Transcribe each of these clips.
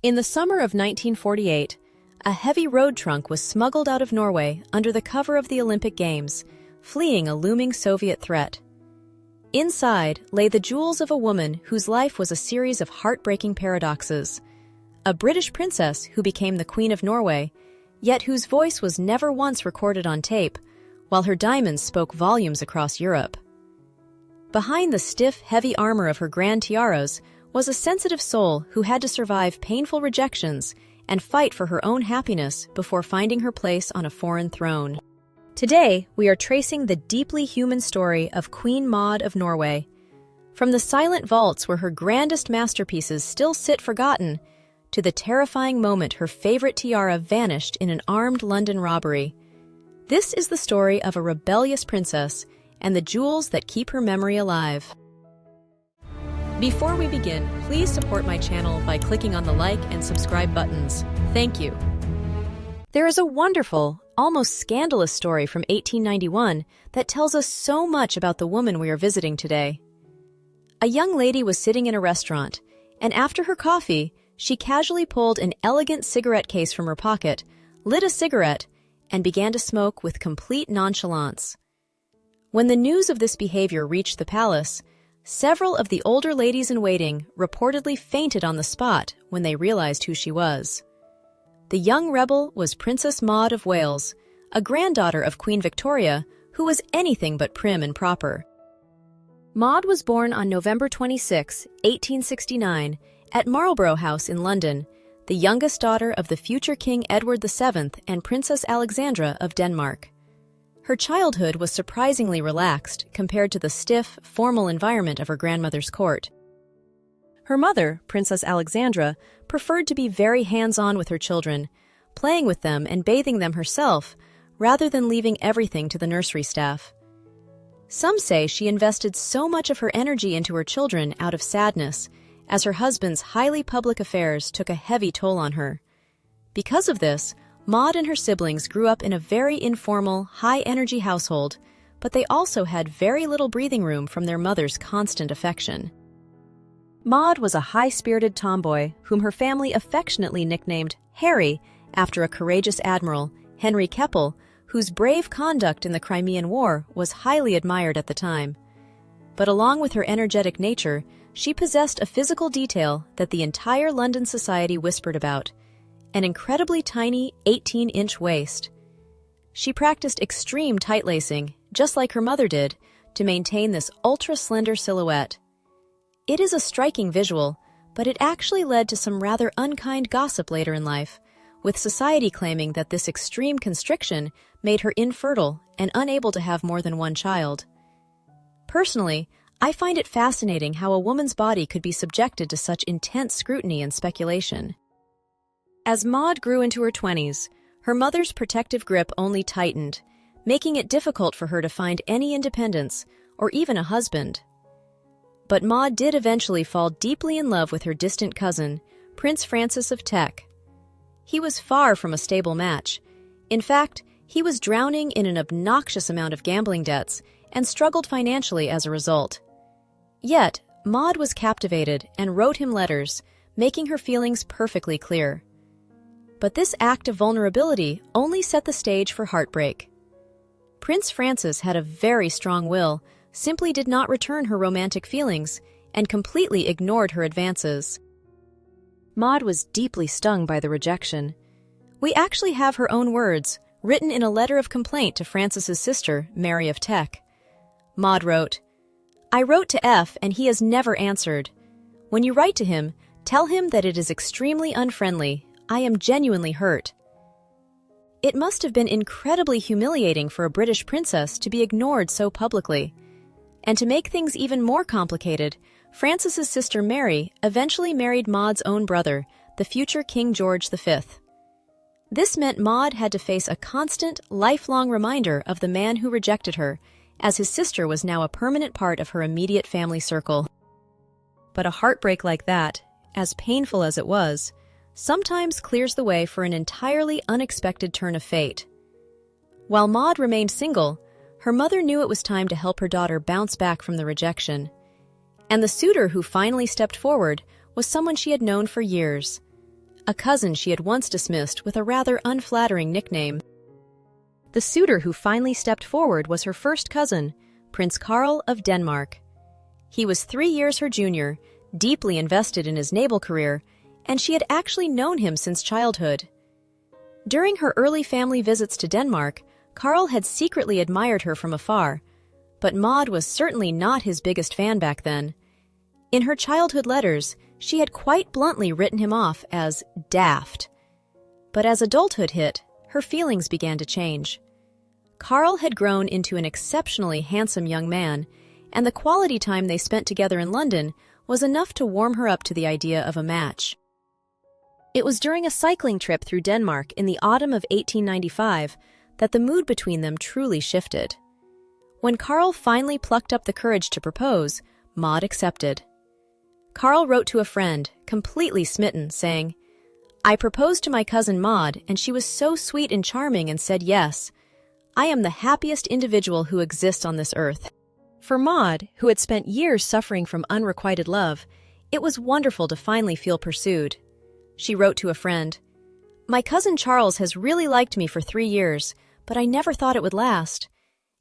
In the summer of 1948, a heavy road trunk was smuggled out of Norway under the cover of the Olympic Games, fleeing a looming Soviet threat. Inside lay the jewels of a woman whose life was a series of heartbreaking paradoxes. A British princess who became the Queen of Norway, yet whose voice was never once recorded on tape, while her diamonds spoke volumes across Europe. Behind the stiff, heavy armor of her grand tiaras was a sensitive soul who had to survive painful rejections and fight for her own happiness before finding her place on a foreign throne. Today, we are tracing the deeply human story of Queen Maud of Norway. From the silent vaults where her grandest masterpieces still sit forgotten, to the terrifying moment her favorite tiara vanished in an armed London robbery. This is the story of a rebellious princess and the jewels that keep her memory alive. Before we begin, please support my channel by clicking on the like and subscribe buttons. Thank you. There is a wonderful, almost scandalous story from 1891 that tells us so much about the woman we are visiting today. A young lady was sitting in a restaurant, and after her coffee, she casually pulled an elegant cigarette case from her pocket, lit a cigarette, and began to smoke with complete nonchalance. When the news of this behavior reached the palace, several of the older ladies-in-waiting reportedly fainted on the spot when they realized who she was. The young rebel was Princess Maud of Wales, a granddaughter of Queen Victoria, who was anything but prim and proper. Maud was born on November 26, 1869, at Marlborough House in London, the youngest daughter of the future King Edward VII and Princess Alexandra of Denmark. Her childhood was surprisingly relaxed compared to the stiff, formal environment of her grandmother's court. Her mother, Princess Alexandra, preferred to be very hands-on with her children, playing with them and bathing them herself, rather than leaving everything to the nursery staff. Some say she invested so much of her energy into her children out of sadness, as her husband's highly public affairs took a heavy toll on her. Because of this, Maud and her siblings grew up in a very informal, high-energy household, but they also had very little breathing room from their mother's constant affection. Maud was a high-spirited tomboy whom her family affectionately nicknamed Harry after a courageous admiral, Henry Keppel, whose brave conduct in the Crimean War was highly admired at the time. But along with her energetic nature, she possessed a physical detail that the entire London society whispered about: an incredibly tiny 18-inch waist. She practiced extreme tight-lacing, just like her mother did, to maintain this ultra-slender silhouette. It is a striking visual, but it actually led to some rather unkind gossip later in life, with society claiming that this extreme constriction made her infertile and unable to have more than one child. Personally, I find it fascinating how a woman's body could be subjected to such intense scrutiny and speculation. As Maud grew into her 20s, her mother's protective grip only tightened, making it difficult for her to find any independence or even a husband. But Maud did eventually fall deeply in love with her distant cousin, Prince Francis of Teck. He was far from a stable match. In fact, he was drowning in an obnoxious amount of gambling debts and struggled financially as a result. Yet, Maud was captivated and wrote him letters, making her feelings perfectly clear. But this act of vulnerability only set the stage for heartbreak. Prince Francis had a very strong will, simply did not return her romantic feelings, and completely ignored her advances. Maud was deeply stung by the rejection. We actually have her own words, written in a letter of complaint to Francis's sister, Mary of Teck. Maud wrote, "I wrote to F and he has never answered. When you write to him, tell him that it is extremely unfriendly. I am genuinely hurt." It must have been incredibly humiliating for a British princess to be ignored so publicly. And to make things even more complicated, Francis's sister Mary eventually married Maud's own brother, the future King George V. This meant Maud had to face a constant, lifelong reminder of the man who rejected her, as his sister was now a permanent part of her immediate family circle. But a heartbreak like that, as painful as it was, sometimes clears the way for an entirely unexpected turn of fate. While Maud remained single, her mother knew it was time to help her daughter bounce back from the rejection. And the suitor who finally stepped forward was someone she had known for years, a cousin she had once dismissed with a rather unflattering nickname. The suitor who finally stepped forward was her first cousin, Prince Carl of Denmark. He was 3 years her junior, deeply invested in his naval career, and she had actually known him since childhood. During her early family visits to Denmark, Carl had secretly admired her from afar, but Maud was certainly not his biggest fan back then. In her childhood letters, she had quite bluntly written him off as daft. But as adulthood hit, her feelings began to change. Carl had grown into an exceptionally handsome young man, and the quality time they spent together in London was enough to warm her up to the idea of a match. It was during a cycling trip through Denmark in the autumn of 1895 that the mood between them truly shifted. When Carl finally plucked up the courage to propose, Maud accepted. Carl wrote to a friend, completely smitten, saying, "I proposed to my cousin Maud, and she was so sweet and charming and said yes. I am the happiest individual who exists on this earth." For Maud, who had spent years suffering from unrequited love, it was wonderful to finally feel pursued. She wrote to a friend, "My cousin Charles has really liked me for 3 years, but I never thought it would last.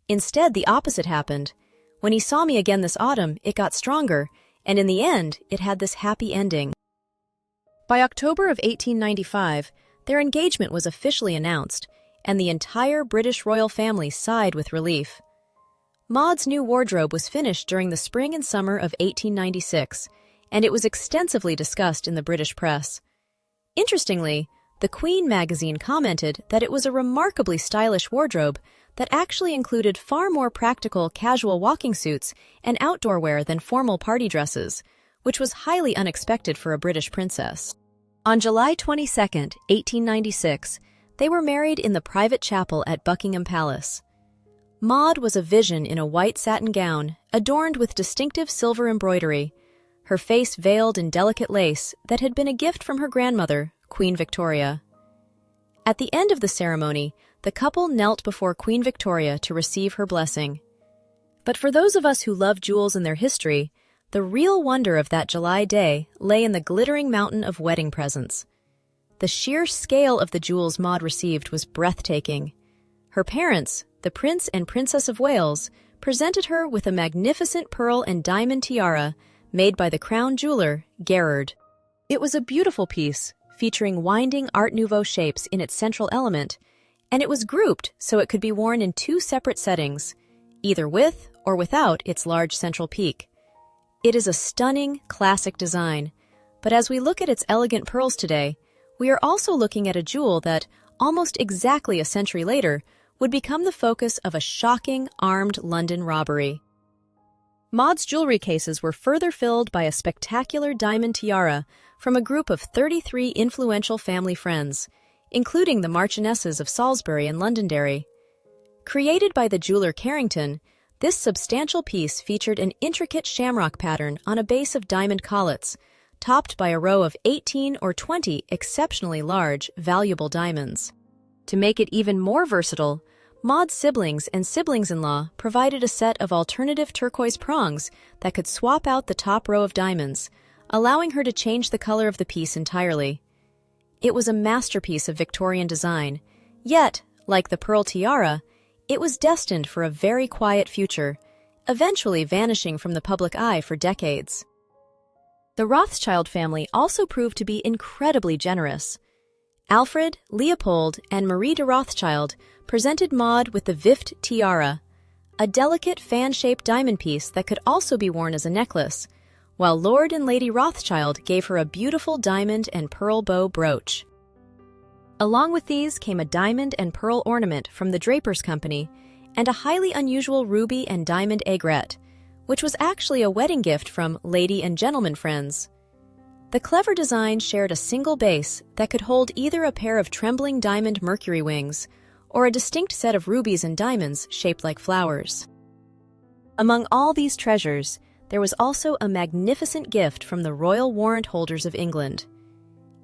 Instead, the opposite happened. When he saw me again this autumn, it got stronger, and in the end, it had this happy ending." By October of 1895, their engagement was officially announced, and the entire British royal family sighed with relief. Maud's new wardrobe was finished during the spring and summer of 1896, and it was extensively discussed in the British press. Interestingly, the Queen magazine commented that it was a remarkably stylish wardrobe that actually included far more practical casual walking suits and outdoor wear than formal party dresses, which was highly unexpected for a British princess. On July 22, 1896, they were married in the private chapel at Buckingham Palace. Maud was a vision in a white satin gown, adorned with distinctive silver embroidery, her face veiled in delicate lace that had been a gift from her grandmother, Queen Victoria. At the end of the ceremony, the couple knelt before Queen Victoria to receive her blessing. But for those of us who love jewels and their history, the real wonder of that July day lay in the glittering mountain of wedding presents. The sheer scale of the jewels Maud received was breathtaking. Her parents, the Prince and Princess of Wales, presented her with a magnificent pearl and diamond tiara made by the crown jeweler, Gerard. It was a beautiful piece, featuring winding Art Nouveau shapes in its central element, and it was grouped so it could be worn in 2 separate settings, either with or without its large central peak. It is a stunning, classic design, but as we look at its elegant pearls today, we are also looking at a jewel that, almost exactly a century later, would become the focus of a shocking armed London robbery. Maud's jewelry cases were further filled by a spectacular diamond tiara from a group of 33 influential family friends, including the Marchionesses of Salisbury and Londonderry. Created by the jeweler Carrington, this substantial piece featured an intricate shamrock pattern on a base of diamond collets, topped by a row of 18 or 20 exceptionally large, valuable diamonds. To make it even more versatile, Maud's siblings and siblings-in-law provided a set of alternative turquoise prongs that could swap out the top row of diamonds, allowing her to change the color of the piece entirely. It was a masterpiece of Victorian design, yet, like the pearl tiara, it was destined for a very quiet future, eventually vanishing from the public eye for decades. The Rothschild family also proved to be incredibly generous. Alfred, Leopold, and Marie de Rothschild presented Maud with the Vift tiara, a delicate fan-shaped diamond piece that could also be worn as a necklace, while Lord and Lady Rothschild gave her a beautiful diamond and pearl bow brooch. Along with these came a diamond and pearl ornament from the Drapers Company and a highly unusual ruby and diamond aigrette, which was actually a wedding gift from lady and gentleman friends. The clever design shared a single base that could hold either a pair of trembling diamond Mercury wings or a distinct set of rubies and diamonds shaped like flowers. Among all these treasures, there was also a magnificent gift from the royal warrant holders of England.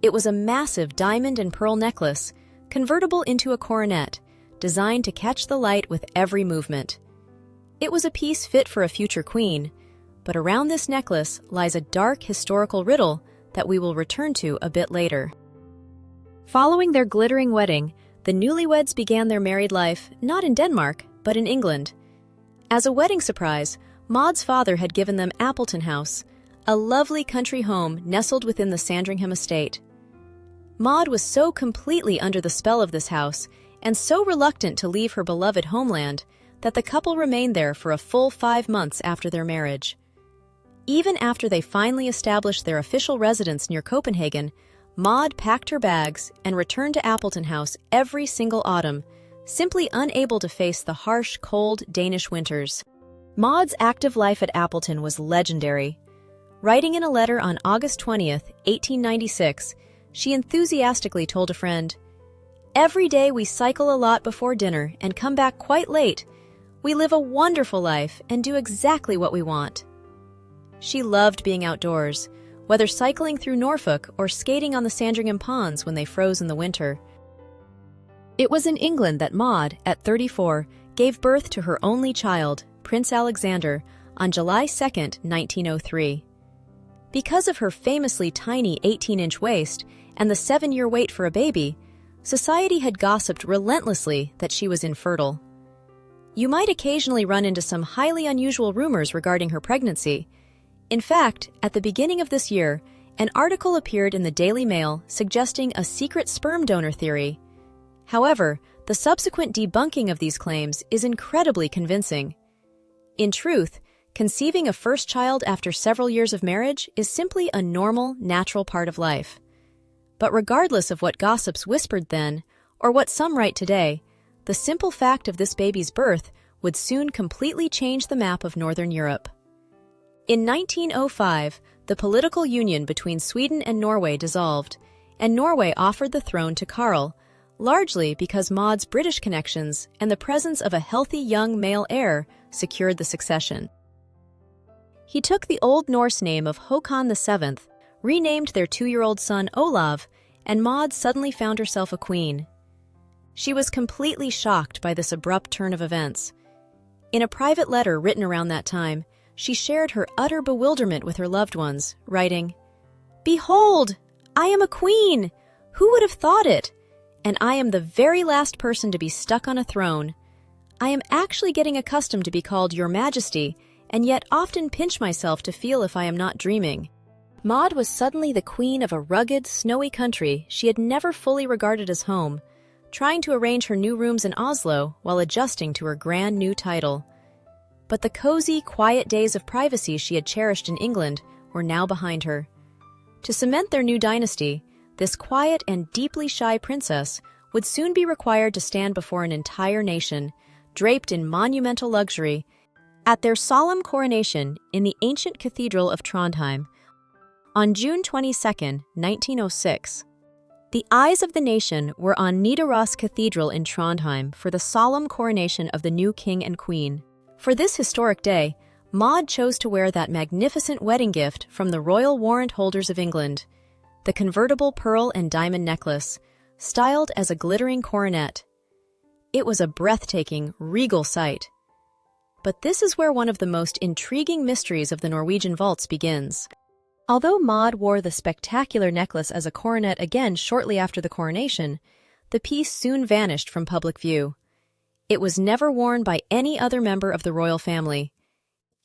It was a massive diamond and pearl necklace, convertible into a coronet, designed to catch the light with every movement. It was a piece fit for a future queen, but around this necklace lies a dark historical riddle that we will return to a bit later. Following their glittering wedding, the newlyweds began their married life not in Denmark, but in England. As a wedding surprise, Maud's father had given them Appleton House, a lovely country home nestled within the Sandringham estate. Maud was so completely under the spell of this house and so reluctant to leave her beloved homeland that the couple remained there for a full 5 months after their marriage. Even after they finally established their official residence near Copenhagen, Maud packed her bags and returned to Appleton House every single autumn, simply unable to face the harsh, cold Danish winters. Maud's active life at Appleton was legendary. Writing in a letter on August 20th, 1896, she enthusiastically told a friend, "Every day we cycle a lot before dinner and come back quite late. We live a wonderful life and do exactly what we want." She loved being outdoors, whether cycling through Norfolk or skating on the Sandringham ponds when they froze in the winter. It was in England that Maud, at 34, gave birth to her only child, Prince Alexander, on July 2, 1903. Because of her famously tiny 18-inch waist and the 7-year wait for a baby, society had gossiped relentlessly that she was infertile. You might occasionally run into some highly unusual rumors regarding her pregnancy. In fact, at the beginning of this year, an article appeared in the Daily Mail suggesting a secret sperm donor theory. However, the subsequent debunking of these claims is incredibly convincing. In truth, conceiving a first child after several years of marriage is simply a normal, natural part of life. But regardless of what gossips whispered then, or what some write today, the simple fact of this baby's birth would soon completely change the map of Northern Europe. In 1905, the political union between Sweden and Norway dissolved, and Norway offered the throne to Karl, largely because Maud's British connections and the presence of a healthy young male heir secured the succession. He took the Old Norse name of Håkon VII, renamed their 2-year-old son Olav, and Maud suddenly found herself a queen. She was completely shocked by this abrupt turn of events. In a private letter written around that time, she shared her utter bewilderment with her loved ones, writing, "Behold, I am a queen! Who would have thought it? And I am the very last person to be stuck on a throne. I am actually getting accustomed to be called Your Majesty, and yet often pinch myself to feel if I am not dreaming." Maud was suddenly the queen of a rugged, snowy country she had never fully regarded as home, trying to arrange her new rooms in Oslo while adjusting to her grand new title. But the cozy, quiet days of privacy she had cherished in England were now behind her. To cement their new dynasty, this quiet and deeply shy princess would soon be required to stand before an entire nation, draped in monumental luxury, at their solemn coronation in the ancient cathedral of Trondheim on June 22, 1906. The eyes of the nation were on Nidaros Cathedral in Trondheim for the solemn coronation of the new king and queen. For this historic day, Maud chose to wear that magnificent wedding gift from the royal warrant holders of England, the convertible pearl and diamond necklace, styled as a glittering coronet. It was a breathtaking, regal sight. But this is where one of the most intriguing mysteries of the Norwegian vaults begins. Although Maud wore the spectacular necklace as a coronet again shortly after the coronation, the piece soon vanished from public view. It was never worn by any other member of the royal family.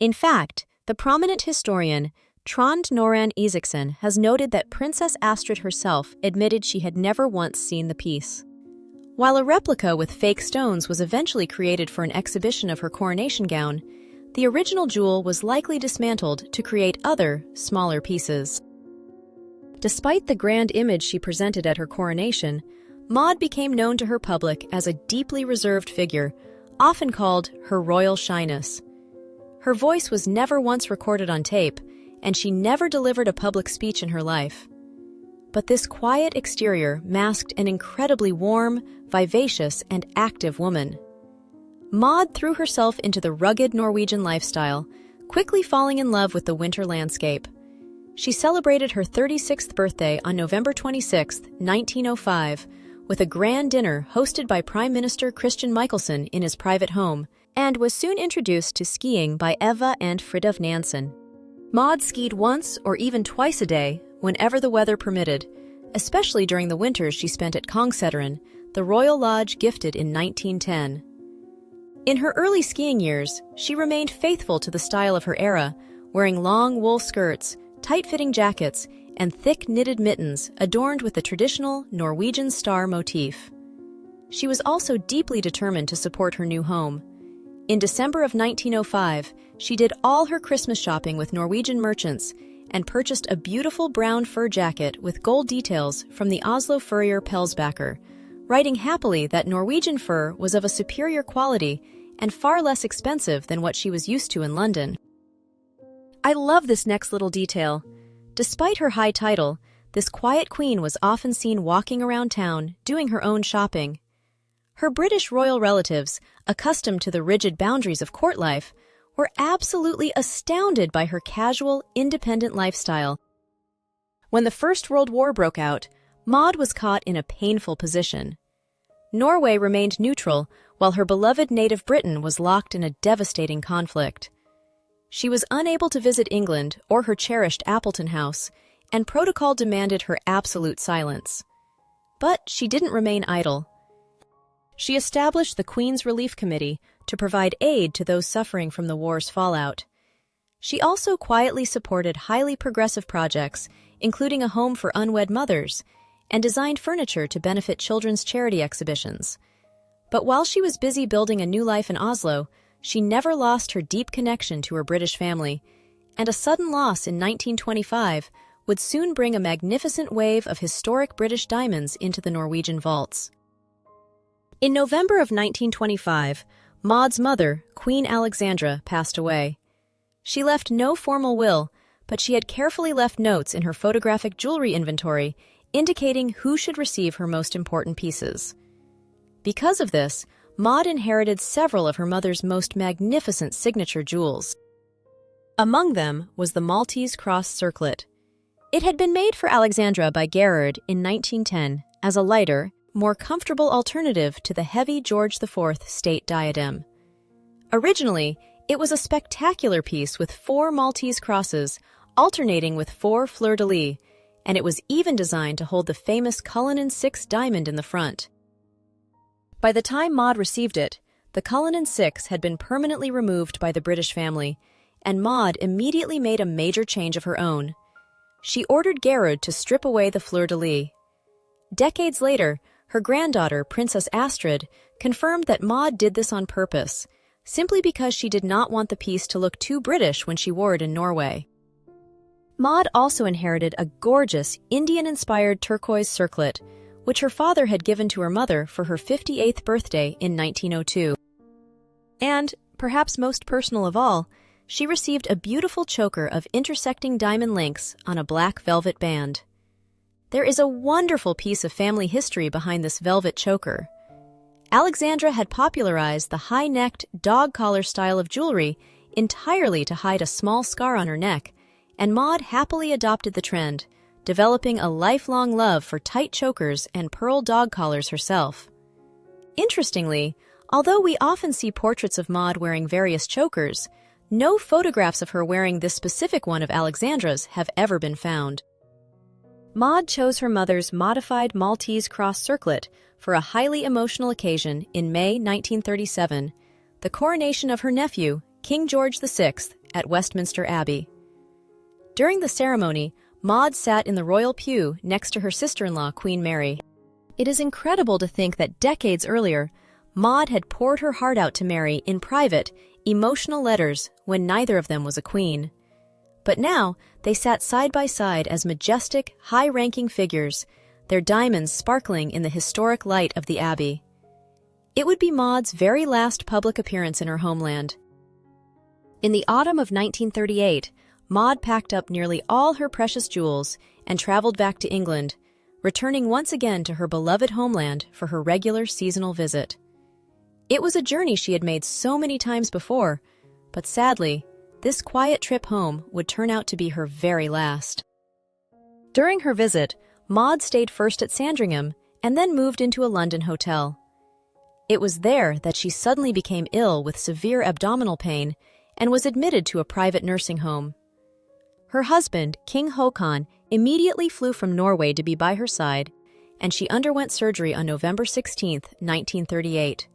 In fact, the prominent historian Trond Noran Isaksen has noted that Princess Astrid herself admitted she had never once seen the piece. While a replica with fake stones was eventually created for an exhibition of her coronation gown, the original jewel was likely dismantled to create other, smaller pieces. Despite the grand image she presented at her coronation, Maud became known to her public as a deeply reserved figure, often called her royal shyness. Her voice was never once recorded on tape, and she never delivered a public speech in her life. But this quiet exterior masked an incredibly warm, vivacious, and active woman. Maud threw herself into the rugged Norwegian lifestyle, quickly falling in love with the winter landscape. She celebrated her 36th birthday on November 26, 1905, with a grand dinner hosted by Prime Minister Christian Michelsen in his private home, and was soon introduced to skiing by Eva and Fridtjof Nansen. Maud skied once or even twice a day, whenever the weather permitted, especially during the winters she spent at Kongseteren, the royal lodge gifted in 1910. In her early skiing years, she remained faithful to the style of her era, wearing long wool skirts, tight-fitting jackets, and thick knitted mittens adorned with the traditional Norwegian star motif. She was also deeply determined to support her new home. In December of 1905, she did all her Christmas shopping with Norwegian merchants and purchased a beautiful brown fur jacket with gold details from the Oslo furrier Pelsbacker, writing happily that Norwegian fur was of a superior quality and far less expensive than what she was used to in London. I love this next little detail. Despite her high title, this quiet queen was often seen walking around town, doing her own shopping. Her British royal relatives, accustomed to the rigid boundaries of court life, were absolutely astounded by her casual, independent lifestyle. When the First World War broke out, Maud was caught in a painful position. Norway remained neutral, while her beloved native Britain was locked in a devastating conflict. She was unable to visit England or her cherished Appleton house, and protocol demanded her absolute silence. But she didn't remain idle. She established the Queen's Relief Committee to provide aid to those suffering from the war's fallout. She also quietly supported highly progressive projects, including a home for unwed mothers, and designed furniture to benefit children's charity exhibitions. But while she was busy building a new life in Oslo, she never lost her deep connection to her British family, and a sudden loss in 1925 would soon bring a magnificent wave of historic British diamonds into the Norwegian vaults. In November of 1925, Maud's mother, Queen Alexandra, passed away. She left no formal will, but she had carefully left notes in her photographic jewelry inventory indicating who should receive her most important pieces. Because of this, Maud inherited several of her mother's most magnificent signature jewels. Among them was the Maltese cross circlet. It had been made for Alexandra by Gerard in 1910 as a lighter, more comfortable alternative to the heavy George IV state diadem. Originally, it was a spectacular piece with 4 Maltese crosses, alternating with 4 fleur-de-lis, and it was even designed to hold the famous Cullinan 6 diamond in the front. By the time Maud received it, the Cullinan 6 had been permanently removed by the British family, and Maud immediately made a major change of her own. She ordered Gerard to strip away the fleur-de-lis. Decades later, her granddaughter, Princess Astrid, confirmed that Maud did this on purpose, simply because she did not want the piece to look too British when she wore it in Norway. Maud also inherited a gorgeous, Indian-inspired turquoise circlet, which her father had given to her mother for her 58th birthday in 1902. And, perhaps most personal of all, she received a beautiful choker of intersecting diamond links on a black velvet band. There is a wonderful piece of family history behind this velvet choker. Alexandra had popularized the high-necked, dog-collar style of jewelry entirely to hide a small scar on her neck, and Maud happily adopted the trend, developing a lifelong love for tight chokers and pearl dog collars herself. Interestingly, although we often see portraits of Maud wearing various chokers, no photographs of her wearing this specific one of Alexandra's have ever been found. Maud chose her mother's modified Maltese cross circlet for a highly emotional occasion in May 1937, the coronation of her nephew, King George VI, at Westminster Abbey. During the ceremony, Maud sat in the royal pew next to her sister-in-law, Queen Mary. It is incredible to think that decades earlier, Maud had poured her heart out to Mary in private, emotional letters when neither of them was a queen. But now, they sat side by side as majestic, high-ranking figures, their diamonds sparkling in the historic light of the Abbey. It would be Maud's very last public appearance in her homeland. In the autumn of 1938, Maud packed up nearly all her precious jewels and traveled back to England, returning once again to her beloved homeland for her regular seasonal visit. It was a journey she had made so many times before, but sadly, this quiet trip home would turn out to be her very last. During her visit, Maud stayed first at Sandringham and then moved into a London hotel. It was there that she suddenly became ill with severe abdominal pain and was admitted to a private nursing home. Her husband, King Håkon, immediately flew from Norway to be by her side, and she underwent surgery on November 16, 1938.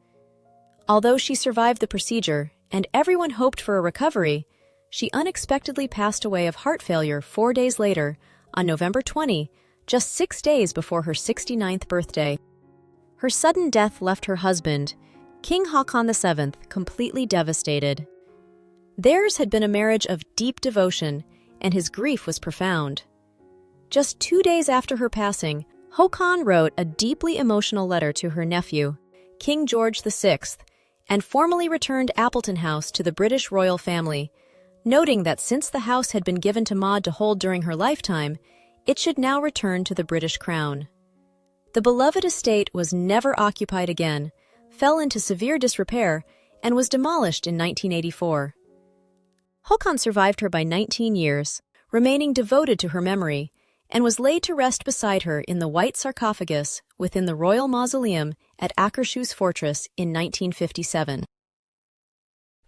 Although she survived the procedure and everyone hoped for a recovery, she unexpectedly passed away of heart failure 4 days later, on November 20, just 6 days before her 69th birthday. Her sudden death left her husband, King Haakon VII, completely devastated. Theirs had been a marriage of deep devotion, and his grief was profound. Just 2 days after her passing, Haakon wrote a deeply emotional letter to her nephew, King George VI, and formally returned Appleton House to the British royal family, noting that since the house had been given to Maud to hold during her lifetime, it should now return to the British crown. The beloved estate was never occupied again, fell into severe disrepair, and was demolished in 1984. Haakon survived her by 19 years, remaining devoted to her memory, and was laid to rest beside her in the white sarcophagus within the royal mausoleum at Akershus Fortress in 1957.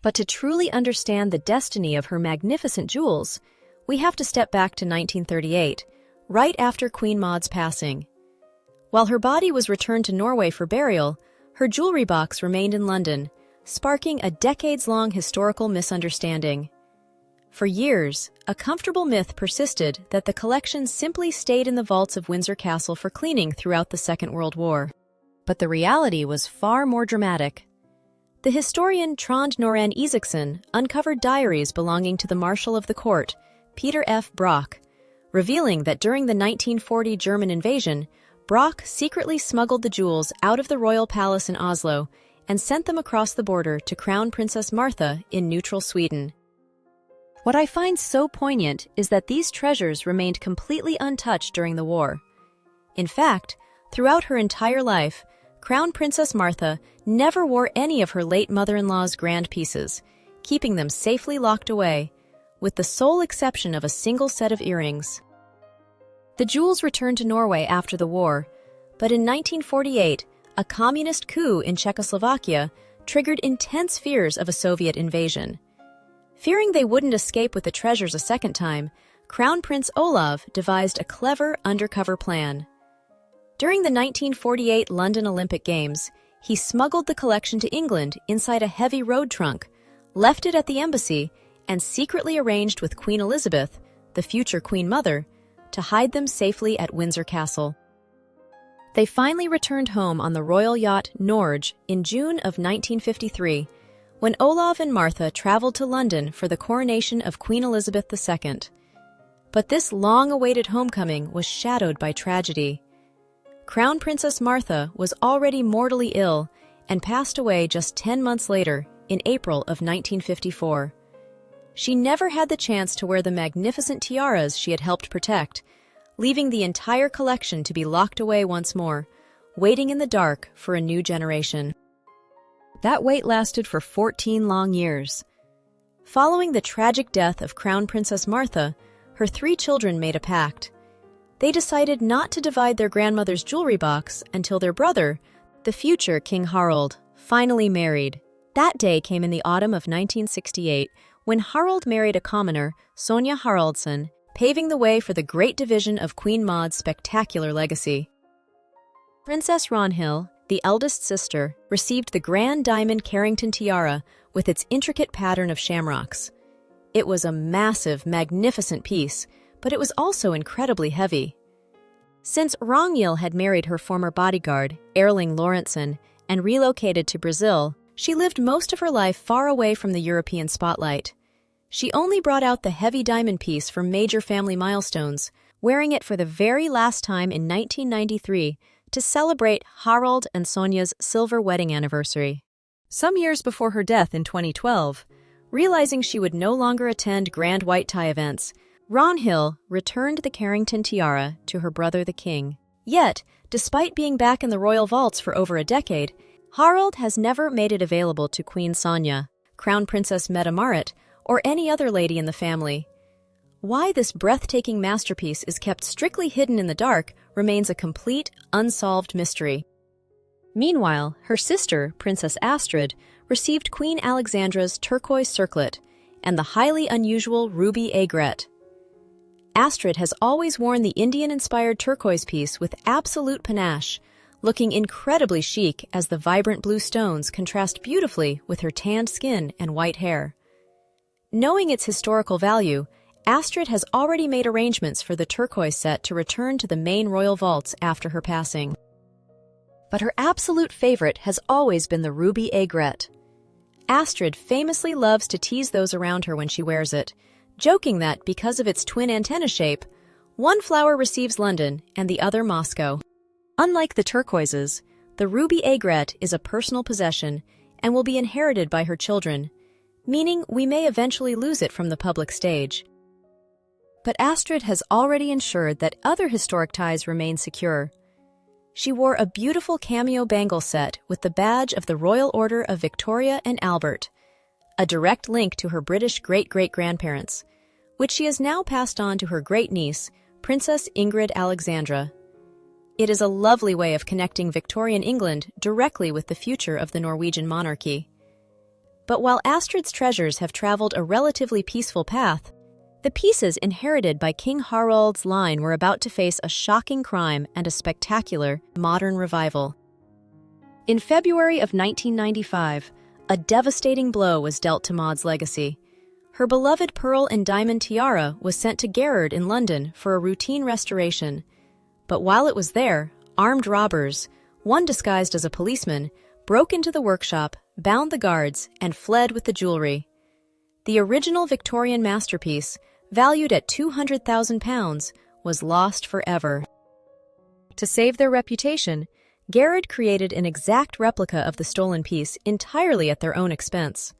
But to truly understand the destiny of her magnificent jewels, we have to step back to 1938, right after Queen Maud's passing. While her body was returned to Norway for burial, her jewelry box remained in London, sparking a decades-long historical misunderstanding. For years, a comfortable myth persisted that the collection simply stayed in the vaults of Windsor Castle for cleaning throughout the Second World War. But the reality was far more dramatic. The historian Trond Noran Isaacson uncovered diaries belonging to the Marshal of the Court, Peter F. Brock, revealing that during the 1940 German invasion, Brock secretly smuggled the jewels out of the royal palace in Oslo and sent them across the border to Crown Princess Martha in neutral Sweden. What I find so poignant is that these treasures remained completely untouched during the war. In fact, throughout her entire life, Crown Princess Martha never wore any of her late mother-in-law's grand pieces, keeping them safely locked away, with the sole exception of a single set of earrings. The jewels returned to Norway after the war, but in 1948, a communist coup in Czechoslovakia triggered intense fears of a Soviet invasion. Fearing they wouldn't escape with the treasures a second time, Crown Prince Olav devised a clever undercover plan. During the 1948 London Olympic Games, he smuggled the collection to England inside a heavy road trunk, left it at the embassy, and secretly arranged with Queen Elizabeth, the future Queen Mother, to hide them safely at Windsor Castle. They finally returned home on the royal yacht Norge in June of 1953, when Olav and Martha traveled to London for the coronation of Queen Elizabeth II. But this long-awaited homecoming was shadowed by tragedy. Crown Princess Martha was already mortally ill and passed away just 10 months later, in April of 1954. She never had the chance to wear the magnificent tiaras she had helped protect, leaving the entire collection to be locked away once more, waiting in the dark for a new generation. That wait lasted for 14 long years. Following the tragic death of Crown Princess Martha, her 3 children made a pact. They decided not to divide their grandmother's jewelry box until their brother, the future King Harald, finally married. That day came in the autumn of 1968, when Harald married a commoner, Sonja Haraldsson, paving the way for the great division of Queen Maud's spectacular legacy. Princess Ragnhild, the eldest sister, received the grand diamond Carrington tiara with its intricate pattern of shamrocks. It was a massive, magnificent piece, but it was also incredibly heavy. Since Ragnhild had married her former bodyguard, Erling Lorentzen, and relocated to Brazil, she lived most of her life far away from the European spotlight. She only brought out the heavy diamond piece for major family milestones, wearing it for the very last time in 1993 to celebrate Harald and Sonja's silver wedding anniversary. Some years before her death in 2012, realizing she would no longer attend grand white tie events, Ragnhild returned the Carrington tiara to her brother the king. Yet, despite being back in the royal vaults for over a decade, Harald has never made it available to Queen Sonja, Crown Princess Mette-Marit, or any other lady in the family. Why this breathtaking masterpiece is kept strictly hidden in the dark remains a complete, unsolved mystery. Meanwhile, her sister, Princess Astrid, received Queen Alexandra's turquoise circlet and the highly unusual ruby aigrette. Astrid has always worn the Indian-inspired turquoise piece with absolute panache, looking incredibly chic as the vibrant blue stones contrast beautifully with her tanned skin and white hair. Knowing its historical value, Astrid has already made arrangements for the turquoise set to return to the main royal vaults after her passing. But her absolute favorite has always been the ruby aigrette. Astrid famously loves to tease those around her when she wears it, joking that because of its twin antenna shape, one flower receives London and the other Moscow. Unlike the turquoises, the ruby aigrette is a personal possession and will be inherited by her children, meaning we may eventually lose it from the public stage. But Astrid has already ensured that other historic ties remain secure. She wore a beautiful cameo bangle set with the badge of the Royal Order of Victoria and Albert, a direct link to her British great-great-grandparents, which she has now passed on to her great-niece, Princess Ingrid Alexandra. It is a lovely way of connecting Victorian England directly with the future of the Norwegian monarchy. But while Astrid's treasures have traveled a relatively peaceful path, the pieces inherited by King Harald's line were about to face a shocking crime and a spectacular modern revival. In February of 1995, a devastating blow was dealt to Maud's legacy. Her beloved pearl and diamond tiara was sent to Gerrard in London for a routine restoration. But while it was there, armed robbers, one disguised as a policeman, broke into the workshop, bound the guards, and fled with the jewelry. The original Victorian masterpiece, valued at £200,000, was lost forever. To save their reputation, Gerrard created an exact replica of the stolen piece entirely at their own expense.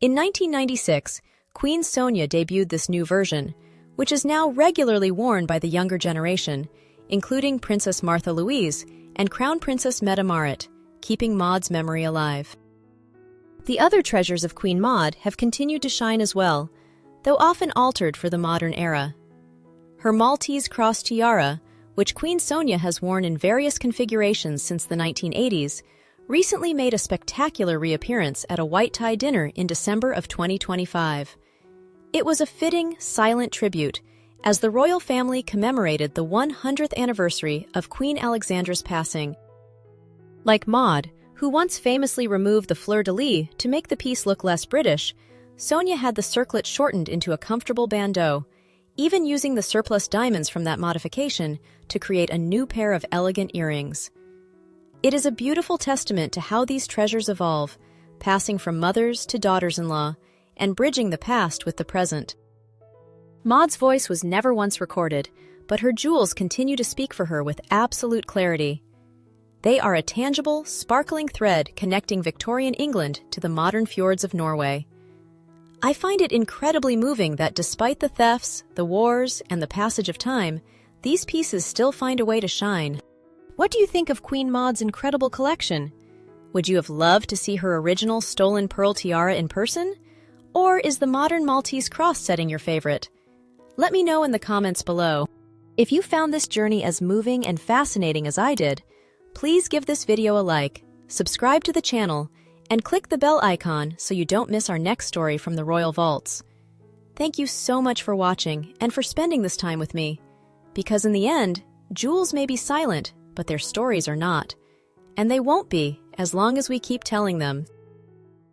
In 1996, Queen Sonia debuted this new version, which is now regularly worn by the younger generation, including Princess Martha Louise and Crown Princess Meta Marit, keeping Maud's memory alive. The other treasures of Queen Maud have continued to shine as well, though often altered for the modern era. Her Maltese cross tiara, which Queen Sonia has worn in various configurations since the 1980s, recently made a spectacular reappearance at a white tie dinner in December of 2025. It was a fitting, silent tribute, as the royal family commemorated the 100th anniversary of Queen Alexandra's passing. Like Maud, who once famously removed the fleur-de-lis to make the piece look less British, Sonia had the circlet shortened into a comfortable bandeau, even using the surplus diamonds from that modification to create a new pair of elegant earrings. It is a beautiful testament to how these treasures evolve, passing from mothers to daughters-in-law, and bridging the past with the present. Maud's voice was never once recorded, but her jewels continue to speak for her with absolute clarity. They are a tangible, sparkling thread connecting Victorian England to the modern fjords of Norway. I find it incredibly moving that despite the thefts, the wars, and the passage of time, these pieces still find a way to shine. What do you think of Queen Maud's incredible collection? Would you have loved to see her original stolen pearl tiara in person? Or is the modern Maltese cross setting your favorite? Let me know in the comments below. If you found this journey as moving and fascinating as I did, please give this video a like, subscribe to the channel, and click the bell icon so you don't miss our next story from the Royal Vaults. Thank you so much for watching and for spending this time with me. Because in the end, jewels may be silent, but their stories are not. And they won't be as long as we keep telling them.